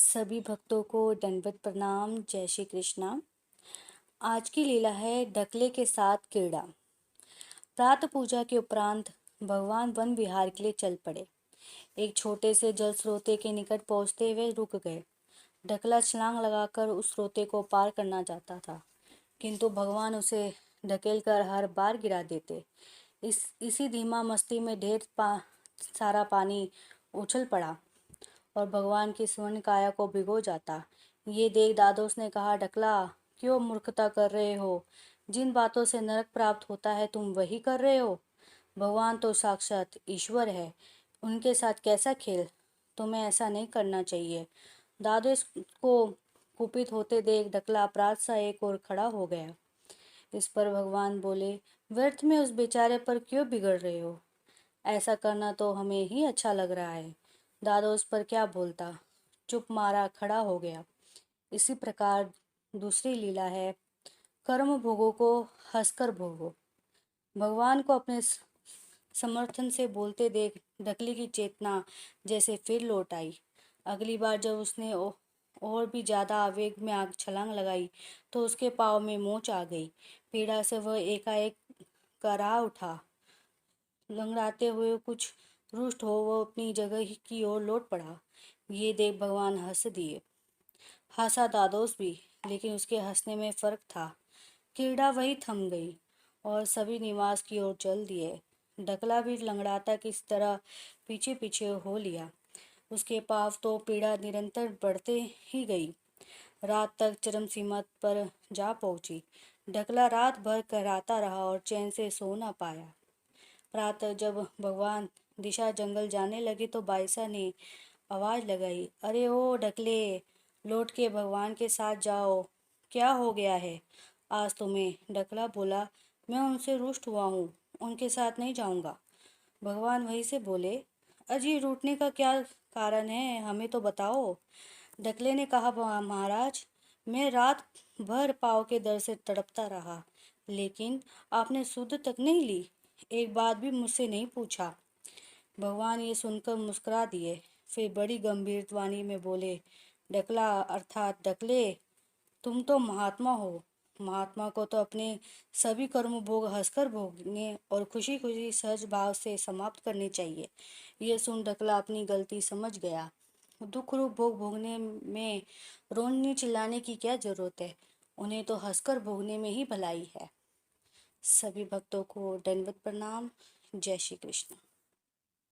सभी भक्तों को दंडवत प्रणाम। जय श्री कृष्णा। आज की लीला है ढकले के साथ कीड़ा। प्रातः पूजा के उपरांत भगवान वन विहार के लिए चल पड़े। एक छोटे से जल स्रोते के निकट पहुंचते हुए रुक गए। ढकला छलांग लगाकर उस स्रोते को पार करना चाहता था, किंतु भगवान उसे ढकेलकर हर बार गिरा देते। इसी धीमा मस्ती में सारा पानी उछल पड़ा और भगवान की स्वर्ण काया को भिगो जाता। ये देख दादोस ने कहा, ढकला, क्यों मूर्खता कर रहे हो? जिन बातों से नरक प्राप्त होता है तुम वही कर रहे हो। भगवान तो साक्षात ईश्वर है, उनके साथ कैसा खेल? तुम्हें ऐसा नहीं करना चाहिए। दादोस को कुपित होते देख ढकला अपराध सा एक और खड़ा हो गया। इस पर भगवान बोले, व्यर्थ में उस बेचारे पर क्यों बिगड़ रहे हो? ऐसा करना तो हमें ही अच्छा लग रहा है। दादोस उस पर क्या बोलता, चुप मारा खड़ा हो गया। इसी प्रकार दूसरी लीला है, कर्म भोगों को हंसकर भोगो। भगवान को अपने समर्थन से बोलते देख ढकली की चेतना जैसे फिर लौट आई। अगली बार जब उसने और भी ज्यादा आवेग में आग छलांग लगाई तो उसके पाँव में मोच आ गई। पीड़ा से वह एकाएक कराह उठा। लंगड़ाते हुए कुछ रुष्ट हो वो अपनी जगह की ओर लौट पड़ा। ये देख भगवान हंस दिए। हंसा दादोस भी, लेकिन उसके हंसने में फर्क था। कीड़ा वही थम गई और सभी निवास की ओर चल दिए। ढकला भी लंगड़ाता किस तरह पीछे पीछे हो लिया। उसके पाव तो पीड़ा निरंतर बढ़ते ही गई। रात तक चरम सीमा पर जा पहुंची। ढकला रात भर कराता रहा और चैन से सो न पाया। प्रातः जब भगवान दिशा जंगल जाने लगे तो बाईसा ने आवाज लगाई, अरे ओ ढकले, लौट के भगवान के साथ जाओ। क्या हो गया है आज तुम्हें? ढकला बोला, मैं उनसे रुष्ट हुआ हूँ, उनके साथ नहीं जाऊंगा। भगवान वहीं से बोले, अजी रूठने का क्या कारण है, हमें तो बताओ। ढकले ने कहा, महाराज, मैं रात भर पाँव के दर्द से तड़पता रहा, लेकिन आपने सुध तक नहीं ली, एक बात भी मुझसे नहीं पूछा। भगवान ये सुनकर मुस्कुरा दिए, फिर बड़ी गंभीर वाणी में बोले, ढकला अर्थात ढकले, तुम तो महात्मा हो। महात्मा को तो अपने सभी कर्म भोग हंसकर भोगने और खुशी खुशी सहज भाव से समाप्त करने चाहिए। यह सुन ढकला अपनी गलती समझ गया। दुख रूप भोग भोगने में रोने चिल्लाने की क्या जरूरत है? उन्हें तो हंसकर भोगने में ही भलाई है। सभी भक्तों को दंडवत प्रणाम। जय श्री कृष्ण।